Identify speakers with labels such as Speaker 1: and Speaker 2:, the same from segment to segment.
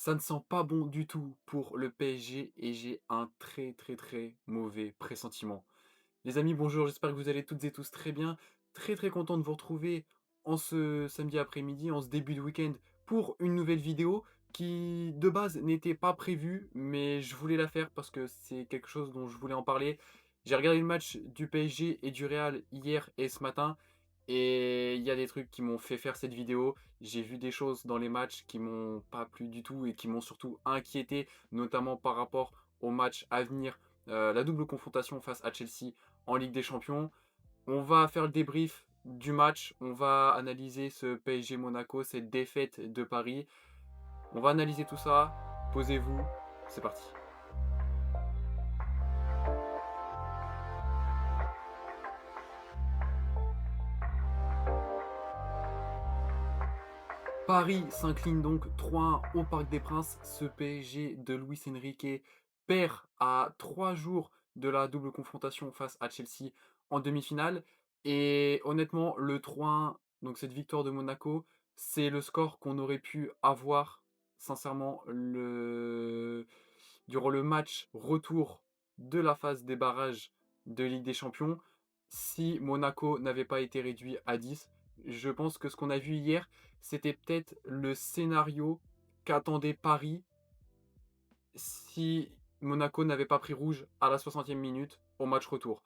Speaker 1: Ça ne sent pas bon du tout pour le PSG et j'ai un très, très, très mauvais pressentiment. Les amis, bonjour, j'espère que vous allez toutes et tous très bien. Très, très content de vous retrouver en ce samedi après-midi, en ce début de week-end, pour une nouvelle vidéo qui, de base, n'était pas prévue, mais je voulais la faire parce que c'est quelque chose dont je voulais en parler. J'ai regardé le match du PSG et du Real hier et ce matin, et il y a des trucs qui m'ont fait faire cette vidéo. J'ai vu des choses dans les matchs qui m'ont pas plu du tout et qui m'ont surtout inquiété, notamment par rapport au match à venir, la double confrontation face à Chelsea en Ligue des Champions. On va faire le débrief du match, on va analyser ce PSG Monaco, cette défaite de Paris. On va analyser tout ça. Posez-vous, c'est parti. Paris s'incline donc 3-1 au Parc des Princes. Ce PSG de Luis Enrique perd à 3 jours de la double confrontation face à Chelsea en demi-finale. Et honnêtement, le 3-1, donc cette victoire de Monaco, c'est le score qu'on aurait pu avoir, sincèrement, durant le match retour de la phase des barrages de Ligue des Champions, si Monaco n'avait pas été réduit à 10. Je pense que ce qu'on a vu hier, c'était peut-être le scénario qu'attendait Paris si Monaco n'avait pas pris rouge à la 60e minute au match retour.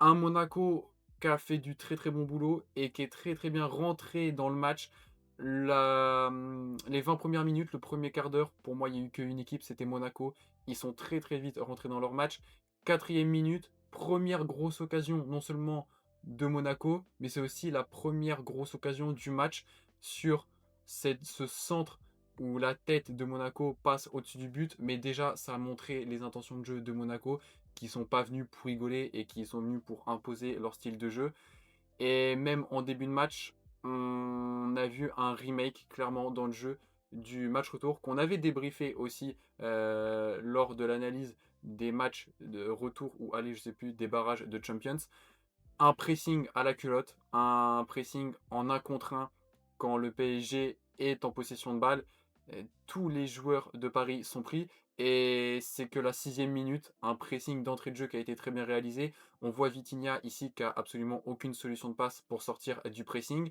Speaker 1: Un Monaco qui a fait du très très bon boulot et qui est très très bien rentré dans le match. Les 20 premières minutes, le premier quart d'heure, pour moi il n'y a eu qu'une équipe, c'était Monaco. Ils sont très très vite rentrés dans leur match. Quatrième minute, première grosse occasion non seulement de Monaco, mais c'est aussi la première grosse occasion du match sur ce centre où la tête de Monaco passe au-dessus du but. Mais déjà, ça a montré les intentions de jeu de Monaco qui sont pas venus pour rigoler et qui sont venus pour imposer leur style de jeu. Et même en début de match, on a vu un remake clairement dans le jeu du match retour qu'on avait débriefé aussi lors de l'analyse des matchs de retour ou aller, je sais plus, des barrages de Champions. Un pressing à la culotte, un pressing en un contre un quand le PSG est en possession de balle. Tous les joueurs de Paris sont pris et c'est que la 6e minute, un pressing d'entrée de jeu qui a été très bien réalisé. On voit Vitinha ici qui a absolument aucune solution de passe pour sortir du pressing.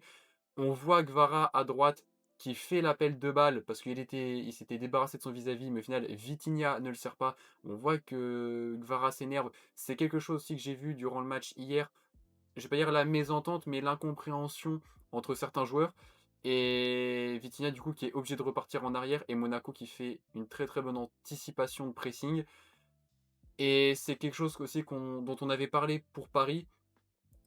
Speaker 1: On voit Gvara à droite qui fait l'appel de balle parce il s'était débarrassé de son vis-à-vis, mais au final Vitinha ne le sert pas. On voit que Gvara s'énerve. C'est quelque chose aussi que j'ai vu durant le match hier, je vais pas dire la mésentente, mais l'incompréhension entre certains joueurs. Et Vitinha, du coup, qui est obligé de repartir en arrière, et Monaco qui fait une très très bonne anticipation de pressing. Et c'est quelque chose aussi dont on avait parlé pour Paris,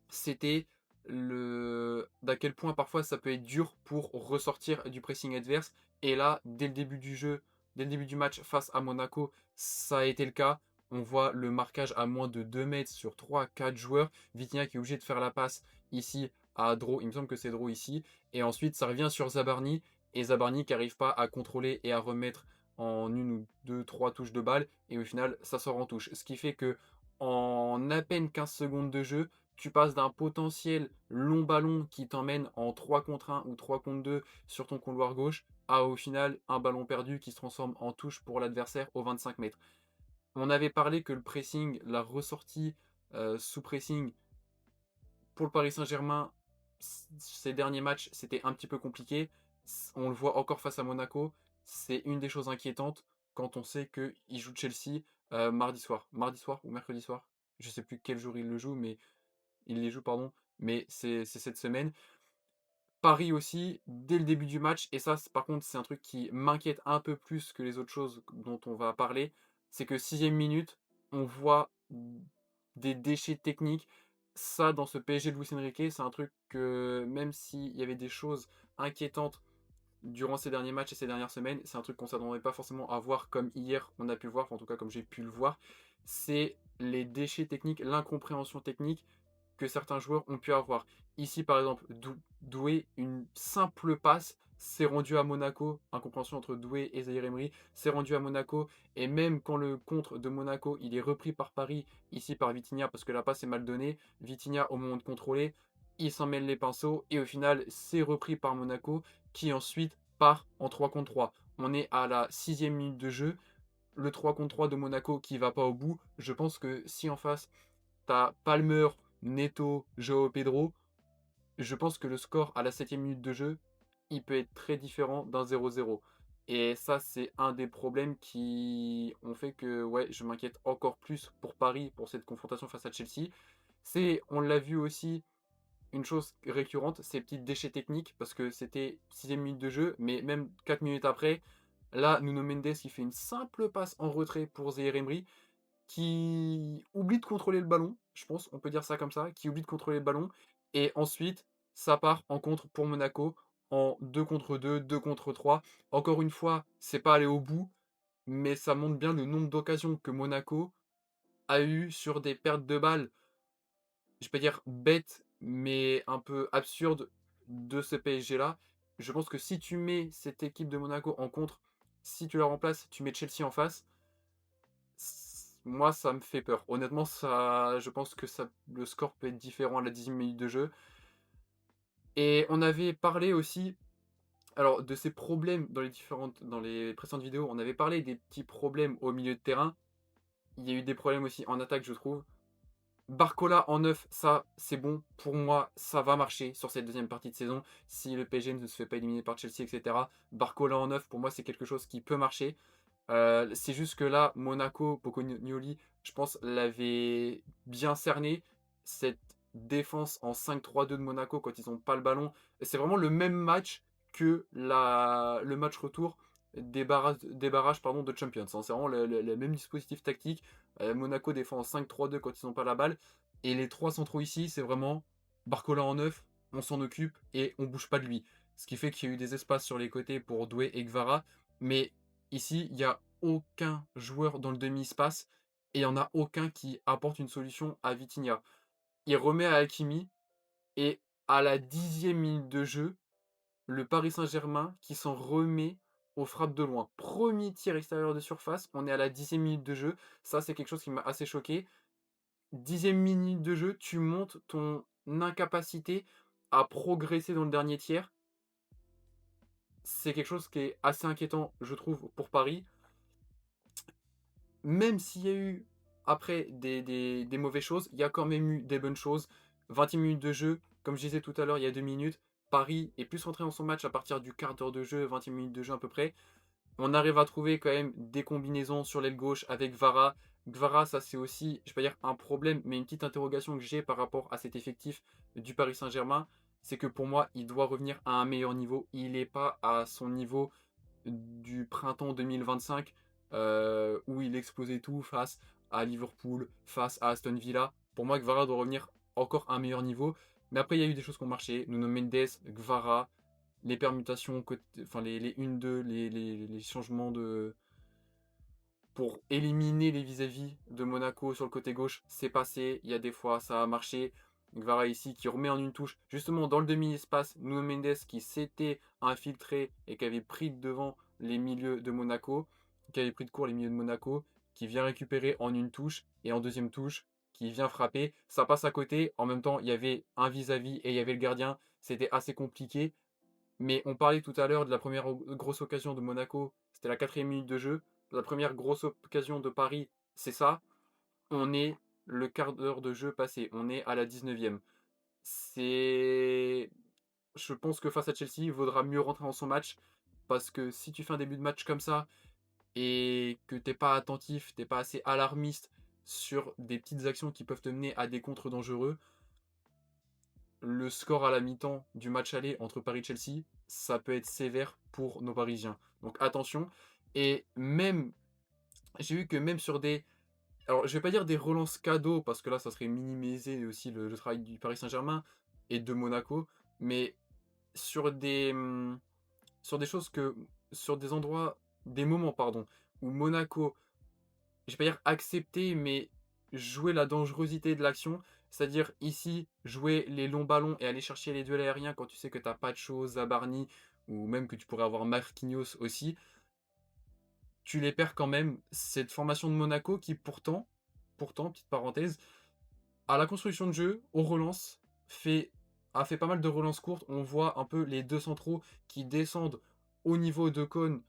Speaker 1: c'était d'à quel point parfois ça peut être dur pour ressortir du pressing adverse. Et là, dès le début du jeu, dès le début du match face à Monaco, ça a été le cas. On voit le marquage à moins de 2 mètres sur 3-4 joueurs. Vitinha qui est obligé de faire la passe ici à Dro, il me semble que c'est Dro ici. Et ensuite, ça revient sur Zabarni. Et Zabarni qui n'arrive pas à contrôler et à remettre en une ou deux, trois touches de balle. Et au final, ça sort en touche. Ce qui fait que en à peine 15 secondes de jeu, tu passes d'un potentiel long ballon qui t'emmène en 3 contre 1 ou 3 contre 2 sur ton couloir gauche à au final un ballon perdu qui se transforme en touche pour l'adversaire aux 25 mètres. On avait parlé que le pressing, la ressortie sous pressing pour le Paris Saint-Germain, ces derniers matchs, c'était un petit peu compliqué. On le voit encore face à Monaco. C'est une des choses inquiétantes quand on sait qu'il joue Chelsea mardi soir. Mardi soir ou mercredi soir. Je sais plus quel jour il le joue, mais il les joue, pardon, mais c'est cette semaine. Paris aussi, dès le début du match, et ça, par contre, c'est un truc qui m'inquiète un peu plus que les autres choses dont on va parler, c'est que 6e minute, on voit des déchets techniques. Ça, dans ce PSG de Luis Enrique, c'est un truc que, même s'il y avait des choses inquiétantes durant ces derniers matchs et ces dernières semaines, c'est un truc qu'on ne s'attendait pas forcément à voir comme hier on a pu le voir, enfin, en tout cas comme j'ai pu le voir, c'est les déchets techniques, l'incompréhension technique que certains joueurs ont pu avoir. Ici, par exemple, Doué, une simple passe, s'est rendu à Monaco, incompréhension entre Doué et Zaïre Emery, s'est rendu à Monaco, et même quand le contre de Monaco, il est repris par Paris, ici par Vitinha, parce que la passe est mal donnée, Vitinha, au moment de contrôler, il s'en mêle les pinceaux, et au final, c'est repris par Monaco, qui ensuite part en 3 contre 3. On est à la 6e minute de jeu. Le 3 contre 3 de Monaco qui va pas au bout. Je pense que si en face, t'as Palmer, Neto, Joao Pedro, je pense que le score à la 7e minute de jeu, il peut être très différent d'un 0-0. Et ça, c'est un des problèmes qui ont fait que ouais, je m'inquiète encore plus pour Paris, pour cette confrontation face à Chelsea. C'est, on l'a vu aussi, une chose récurrente, ces petits déchets techniques, parce que c'était 6e minute de jeu, mais même 4 minutes après, là, Nuno Mendes, il fait une simple passe en retrait pour Zaïre Emery, qui oublie de contrôler le ballon, je pense, on peut dire ça comme ça, qui oublie de contrôler le ballon, et ensuite, ça part en contre pour Monaco, en 2 contre 2, 2 contre 3. Encore une fois, c'est pas allé au bout, mais ça montre bien le nombre d'occasions que Monaco a eu sur des pertes de balles, je vais pas dire bêtes, mais un peu absurdes de ce PSG-là. Je pense que si tu mets cette équipe de Monaco en contre, si tu la remplaces, tu mets Chelsea en face, moi, ça me fait peur. Honnêtement, ça, je pense que ça, le score peut être différent à la 10e minute de jeu. Et on avait parlé aussi, alors, de ces problèmes dans les précédentes vidéos. On avait parlé des petits problèmes au milieu de terrain. Il y a eu des problèmes aussi en attaque, je trouve. Barcola en neuf, ça, c'est bon. Pour moi, ça va marcher sur cette deuxième partie de saison. Si le PSG ne se fait pas éliminer par Chelsea, etc. Barcola en neuf, pour moi, c'est quelque chose qui peut marcher. C'est juste que là, Monaco, Pocognoli, je pense, l'avait bien cerné. Cette défense en 5-3-2 de Monaco quand ils n'ont pas le ballon. C'est vraiment le même match que le match retour des barrages pardon, de Champions, hein. C'est vraiment le même dispositif tactique. Monaco défend en 5-3-2 quand ils n'ont pas la balle. Et les trois centraux ici, c'est vraiment Barcola en neuf, on s'en occupe et on bouge pas de lui. Ce qui fait qu'il y a eu des espaces sur les côtés pour Doué et Gvara. Mais ici, il n'y a aucun joueur dans le demi-espace et il n'y en a aucun qui apporte une solution à Vitinha. Il remet à Hakimi et à la 10e minute de jeu, le Paris Saint-Germain qui s'en remet aux frappes de loin. Premier tir extérieur de surface, on est à la 10e minute de jeu. Ça, c'est quelque chose qui m'a assez choqué. 10e minute de jeu, tu montes ton incapacité à progresser dans le dernier tiers. C'est quelque chose qui est assez inquiétant, je trouve, pour Paris. Même s'il y a eu après des mauvaises choses, il y a quand même eu des bonnes choses. 20 minutes de jeu, comme je disais tout à l'heure, il y a 2 minutes. Paris est plus rentré dans son match à partir du quart d'heure de jeu, 20 minutes de jeu à peu près. On arrive à trouver quand même des combinaisons sur l'aile gauche avec Vara. Gvara, ça c'est aussi, je vais pas dire un problème, mais une petite interrogation que j'ai par rapport à cet effectif du Paris Saint-Germain, c'est que pour moi, il doit revenir à un meilleur niveau. Il n'est pas à son niveau du printemps 2025 où il explosait tout face à Liverpool, face à Aston Villa. Pour moi, Gvara doit revenir encore à un meilleur niveau. Mais après, il y a eu des choses qui ont marché. Nuno Mendes, Gvara, les permutations, enfin les 1-2, les changements de pour éliminer les vis-à-vis de Monaco sur le côté gauche, c'est passé. Il y a des fois, ça a marché. Gvara ici qui remet en une touche, justement dans le demi-espace, Nuno Mendes qui s'était infiltré et qui avait pris devant les milieux de Monaco, qui avait pris de court les milieux de Monaco, qui vient récupérer en une touche et en deuxième touche, qui vient frapper. Ça passe à côté. En même temps, il y avait un vis-à-vis et il y avait le gardien. C'était assez compliqué. Mais on parlait tout à l'heure de la première grosse occasion de Monaco, c'était la 4e minute de jeu. La première grosse occasion de Paris, c'est ça. On est le quart d'heure de jeu passé, on est à la 19e. C'est. Je pense que face à Chelsea, il vaudra mieux rentrer dans son match. Parce que si tu fais un début de match comme ça et que t'es pas attentif, t'es pas assez alarmiste sur des petites actions qui peuvent te mener à des contres dangereux, le score à la mi-temps du match aller entre Paris et Chelsea, ça peut être sévère pour nos Parisiens. Donc attention. Et même, j'ai vu que même sur des. Alors, je vais pas dire des relances cadeaux, parce que là, ça serait minimiser aussi le travail du Paris Saint-Germain et de Monaco. Mais sur sur des choses que. Sur des endroits. Des moments, pardon, où Monaco, je vais pas dire accepter, mais jouer la dangerosité de l'action. C'est-à-dire ici, jouer les longs ballons et aller chercher les duels aériens quand tu sais que t'as pas de choses, Zabarni, ou même que tu pourrais avoir Marquinhos aussi. Tu les perds quand même. Cette formation de Monaco qui pourtant, petite parenthèse, à la construction de jeu, aux relances, a fait pas mal de relances courtes. On voit un peu les deux centraux qui descendent au niveau de cône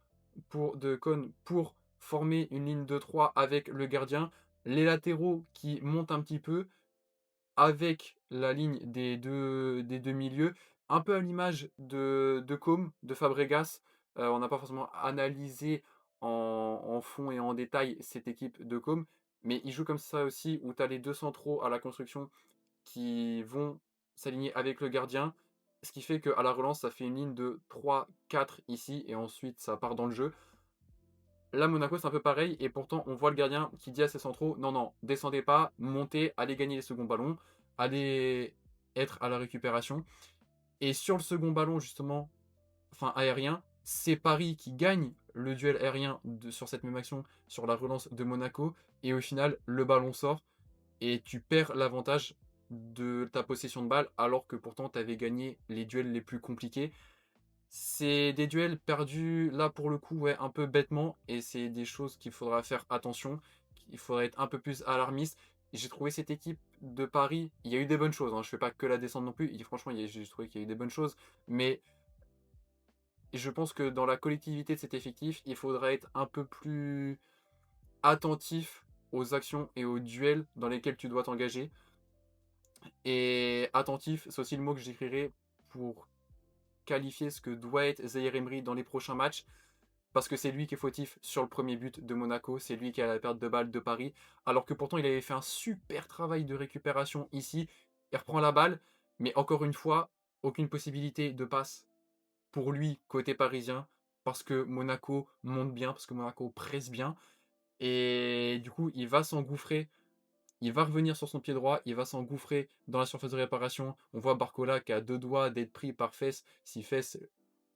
Speaker 1: de Cohn pour former une ligne de 3 avec le gardien, les latéraux qui montent un petit peu avec la ligne des deux milieux, un peu à l'image de Com, de Fabregas. On n'a pas forcément analysé en fond et en détail cette équipe de Com, mais il joue comme ça aussi, où tu as les 2 centraux à la construction qui vont s'aligner avec le gardien, ce qui fait qu'à la relance, ça fait une ligne de 3-4 ici et ensuite ça part dans le jeu. Là, Monaco, c'est un peu pareil, et pourtant, on voit le gardien qui dit à ses centraux: non, non, descendez pas, montez, allez gagner les seconds ballons, allez être à la récupération. Et sur le second ballon, justement, enfin aérien, c'est Paris qui gagne le duel aérien sur cette même action, sur la relance de Monaco, et au final, le ballon sort, et tu perds l'avantage de ta possession de balle, alors que pourtant, tu avais gagné les duels les plus compliqués. C'est des duels perdus, là, pour le coup, ouais, un peu bêtement, et c'est des choses qu'il faudra faire attention, qu'il faudra être un peu plus alarmiste. J'ai trouvé cette équipe de Paris, il y a eu des bonnes choses, hein, je fais pas que la descente non plus, franchement, j'ai trouvé qu'il y a eu des bonnes choses, mais je pense que dans la collectivité de cet effectif, il faudra être un peu plus attentif aux actions et aux duels dans lesquels tu dois t'engager. Et attentif, c'est aussi le mot que j'écrirai pour qualifier ce que doit être Zaïre Emery dans les prochains matchs. Parce que c'est lui qui est fautif sur le premier but de Monaco, c'est lui qui a la perte de balle de Paris, alors que pourtant il avait fait un super travail de récupération ici. Il reprend la balle, mais encore une fois, aucune possibilité de passe pour lui côté parisien, parce que Monaco monte bien, parce que Monaco presse bien, et du coup il va s'engouffrer, il va revenir sur son pied droit, il va s'engouffrer dans la surface de réparation. On voit Barcola qui a deux doigts d'être pris par Fess, si Fess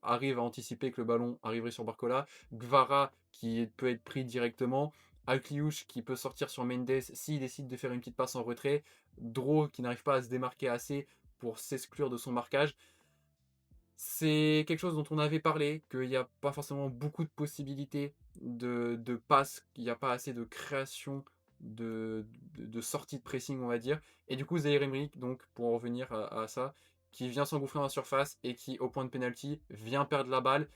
Speaker 1: arrive à anticiper que le ballon arriverait sur Barcola. Gvara qui peut être pris directement. Alcliouche qui peut sortir sur Mendes s'il décide de faire une petite passe en retrait. Dro qui n'arrive pas à se démarquer assez pour s'exclure de son marquage. C'est quelque chose dont on avait parlé, qu'il n'y a pas forcément beaucoup de possibilités de passes, qu'il n'y a pas assez de création de sortie de pressing, on va dire. Et du coup, Zaïre Emery, donc, pour en revenir à ça, qui vient s'engouffrer dans la surface et qui, au point de penalty, vient perdre la balle.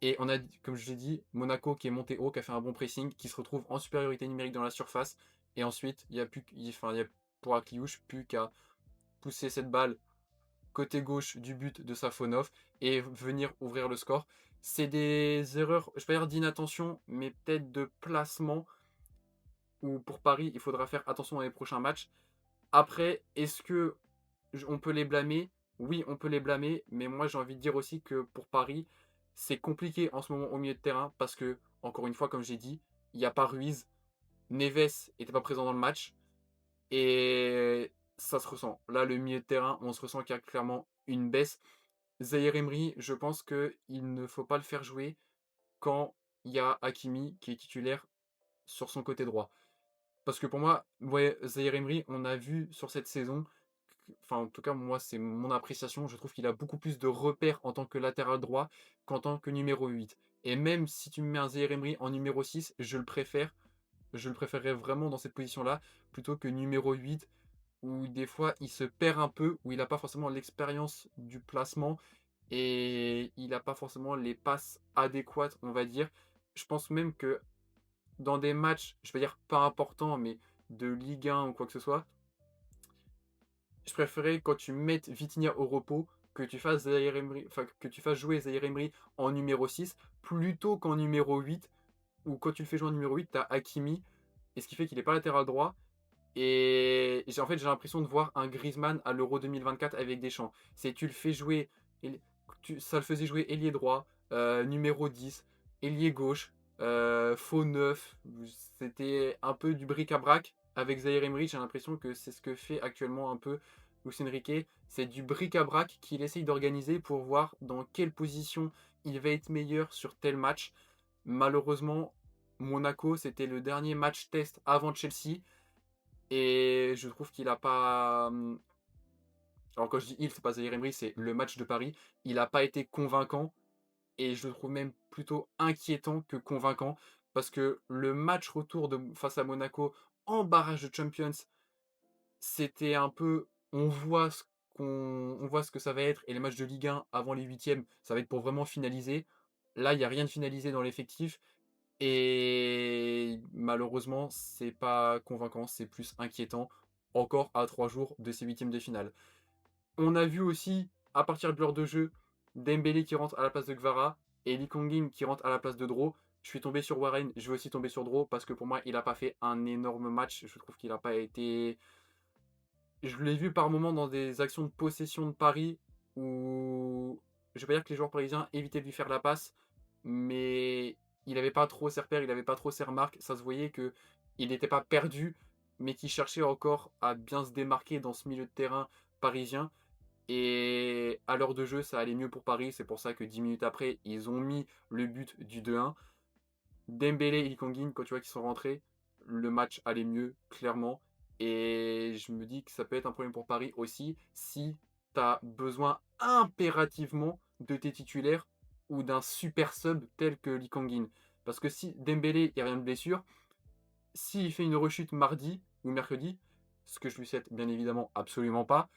Speaker 1: Et on a, comme je l'ai dit, Monaco qui est monté haut, qui a fait un bon pressing, qui se retrouve en supériorité numérique dans la surface. Et ensuite, il y a plus, enfin, il y a pour Akliouche plus qu'à pousser cette balle côté gauche du but de Safonov et venir ouvrir le score. C'est des erreurs, je vais pas dire d'inattention, mais peut-être de placement où pour Paris, il faudra faire attention dans les prochains matchs. Après, est-ce que on peut les blâmer? Oui, on peut les blâmer, mais moi j'ai envie de dire aussi que pour Paris, c'est compliqué en ce moment au milieu de terrain parce que, encore une fois, comme j'ai dit, il n'y a pas Ruiz, Neves n'était pas présent dans le match, et ça se ressent. Là, le milieu de terrain, on se ressent qu'il y a clairement une baisse. Zaïre Emery, je pense qu'il ne faut pas le faire jouer quand il y a Hakimi qui est titulaire sur son côté droit. Parce que pour moi, ouais, Zaïre Emery, on a vu sur cette saison, enfin en tout cas moi c'est mon appréciation, je trouve qu'il a beaucoup plus de repères en tant que latéral droit qu'en tant que numéro 8. Et même si tu me mets un Zaïre Emery en numéro 6, je le préférerais vraiment dans cette position-là, plutôt que numéro 8, où des fois il se perd un peu, où il n'a pas forcément l'expérience du placement et il n'a pas forcément les passes adéquates, on va dire. Je pense même que dans des matchs, je vais dire pas importants, mais de Ligue 1 ou quoi que ce soit, je préférais quand tu mettes Vitinha au repos, que tu fasses que tu fasses jouer Zaïre Emery en numéro 6 plutôt qu'en numéro 8, ou quand tu le fais jouer en numéro 8, tu as Hakimi, et ce qui fait qu'il n'est pas latéral droit. Et j'ai l'impression de voir un Griezmann à l'Euro 2024 avec Deschamps. C'est tu le fais jouer, ça le faisait jouer ailier droit, numéro 10, ailier gauche, faux 9. C'était un peu du bric-à-brac. Avec Zaire Emery, j'ai l'impression que c'est ce que fait actuellement un peu Luis Enrique. C'est du bric-à-brac qu'il essaye d'organiser pour voir dans quelle position il va être meilleur sur tel match. Malheureusement, Monaco, c'était le dernier match test avant Chelsea. Et je trouve qu'il a pas. Alors, quand je dis il, c'est pas Zaïre Emery, c'est le match de Paris. Il a pas été convaincant. Et je le trouve même plutôt inquiétant que convaincant. Parce que le match retour face à Monaco en barrage de Champions, c'était un peu. On voit ce que ça va être. Et les matchs de Ligue 1 avant les huitièmes, ça va être pour vraiment finaliser. Là, il y a rien de finalisé dans l'effectif et malheureusement, c'est pas convaincant, c'est plus inquiétant, encore à 3 jours de ces huitièmes de finale. On a vu aussi, à partir de l'heure de jeu, Dembélé qui rentre à la place de Kvara et Lee Kang-in qui rentre à la place de Dro. Je suis tombé sur Warren, je vais aussi tomber sur Dro parce que pour moi, il a pas fait un énorme match. Je trouve qu'il a pas été. Je l'ai vu par moments dans des actions de possession de Paris où je vais pas dire que les joueurs parisiens évitaient de lui faire la passe, mais il avait pas trop ses repères, il avait pas trop ses remarques. Ça se voyait que il n'était pas perdu, mais qu'il cherchait encore à bien se démarquer dans ce milieu de terrain parisien. Et à l'heure de jeu, ça allait mieux pour Paris. C'est pour ça que 10 minutes après, ils ont mis le but du 2-1. Dembélé et Kangin, quand tu vois qu'ils sont rentrés, le match allait mieux, clairement. Et je me dis que ça peut être un problème pour Paris aussi si tu as besoin impérativement de tes titulaires ou d'un super sub tel que Lee Kangin. Parce que si Dembélé, il n'y a rien de blessure, s'il fait une rechute mardi ou mercredi, ce que je lui souhaite bien évidemment absolument pas,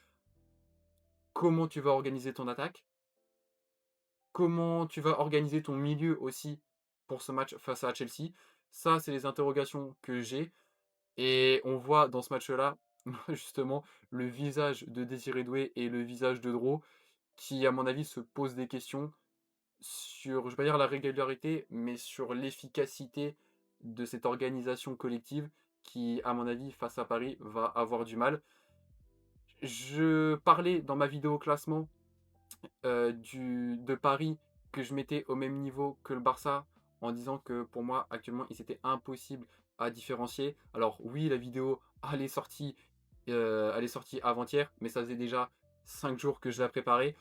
Speaker 1: comment tu vas organiser ton attaque? Comment tu vas organiser ton milieu aussi pour ce match face à Chelsea? Ça, c'est les interrogations que j'ai et on voit dans ce match-là, justement, le visage de Désiré Doué et le visage de Dro qui, à mon avis, se posent des questions sur, je vais pas dire la régularité, mais sur l'efficacité de cette organisation collective qui, à mon avis, face à Paris, va avoir du mal. Je parlais dans ma vidéo classement de Paris que je mettais au même niveau que le Barça en disant que pour moi actuellement il c'était impossible à différencier. Alors oui, la vidéo elle est sortie avant-hier, mais ça faisait déjà 5 jours que je la préparais.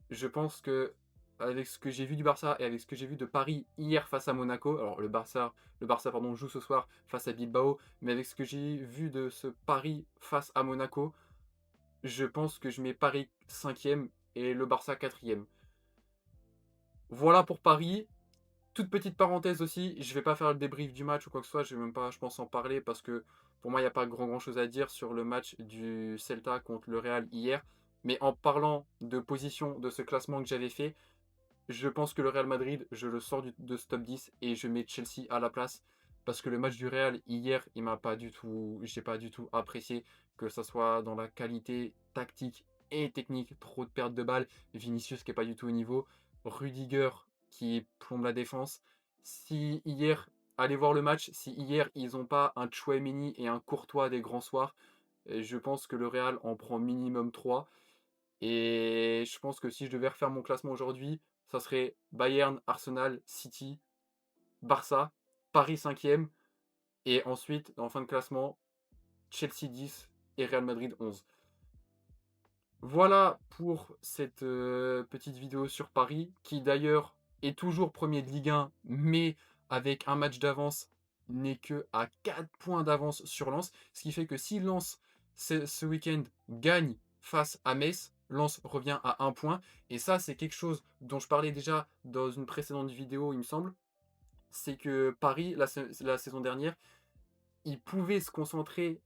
Speaker 1: Je pense que avec ce que j'ai vu du Barça et avec ce que j'ai vu de Paris hier face à Monaco, alors le Barça pardon, joue ce soir face à Bilbao, mais avec ce que j'ai vu de ce Paris face à Monaco, je pense que je mets Paris cinquième et le Barça quatrième. Voilà pour Paris. Toute petite parenthèse aussi, je vais pas faire le débrief du match ou quoi que ce soit, je vais même pas, je pense, en parler parce que pour moi, il n'y a pas grand chose à dire sur le match du Celta contre le Real hier. Mais en parlant de position de ce classement que j'avais fait, je pense que le Real Madrid, je le sors de ce top 10 et je mets Chelsea à la place parce que le match du Real hier, il m'a pas du tout, j'ai pas du tout apprécié que ça soit dans la qualité tactique et technique, trop de pertes de balles, Vinicius qui est pas du tout au niveau, Rudiger qui plombe la défense. Si hier, allez voir le match, si hier ils ont pas un Chouameni et un Courtois des grands soirs, je pense que le Real en prend minimum 3. Et je pense que si je devais refaire mon classement aujourd'hui, ça serait Bayern, Arsenal, City, Barça, Paris cinquième et ensuite, en fin de classement, Chelsea 10 et Real Madrid 11. Voilà pour cette petite vidéo sur Paris, qui d'ailleurs est toujours premier de Ligue 1, mais avec un match d'avance, n'est que à 4 points d'avance sur Lens. Ce qui fait que si Lens, ce week-end, gagne face à Metz, Lens revient à 1 point. Et ça, c'est quelque chose dont je parlais déjà dans une précédente vidéo, il me semble. C'est que Paris, la saison dernière, il pouvait se concentrer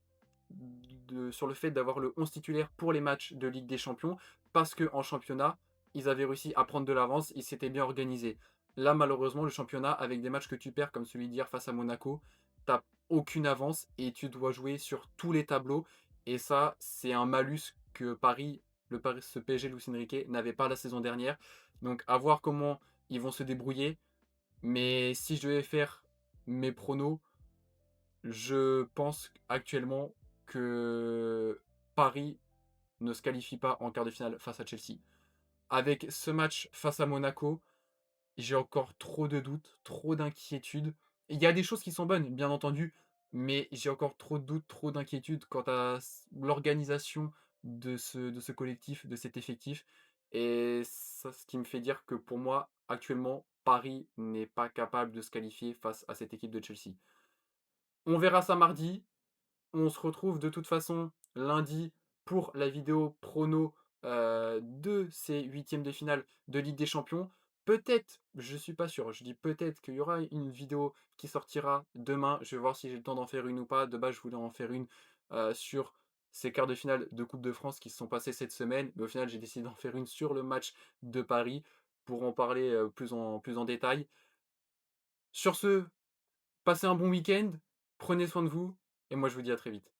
Speaker 1: sur le fait d'avoir le 11 titulaire pour les matchs de Ligue des Champions, parce qu'en championnat, ils avaient réussi à prendre de l'avance, ils s'étaient bien organisés. Là, malheureusement, le championnat, avec des matchs que tu perds, comme celui d'hier face à Monaco, t'as aucune avance et tu dois jouer sur tous les tableaux. Et ça, c'est un malus que ce PSG Luis Enrique n'avait pas la saison dernière. Donc, à voir comment ils vont se débrouiller. Mais si je devais faire mes pronos, je pense actuellement que Paris ne se qualifie pas en quart de finale face à Chelsea. Avec ce match face à Monaco, j'ai encore trop de doutes, trop d'inquiétudes. Il y a des choses qui sont bonnes, bien entendu, mais j'ai encore trop de doutes, trop d'inquiétudes quant à l'organisation de ce collectif, de cet effectif. Et ça, ce qui me fait dire que pour moi, actuellement, Paris n'est pas capable de se qualifier face à cette équipe de Chelsea. On verra ça mardi. On se retrouve de toute façon lundi pour la vidéo prono de ces huitièmes de finale de Ligue des Champions. Peut-être, je suis pas sûr, je dis peut-être qu'il y aura une vidéo qui sortira demain. Je vais voir si j'ai le temps d'en faire une ou pas. De base, je voulais en faire une sur ces quarts de finale de Coupe de France qui se sont passés cette semaine. Mais au final, j'ai décidé d'en faire une sur le match de Paris. pour en parler, plus en détail. Sur ce, passez un bon week-end, prenez soin de vous et moi je vous dis à très vite.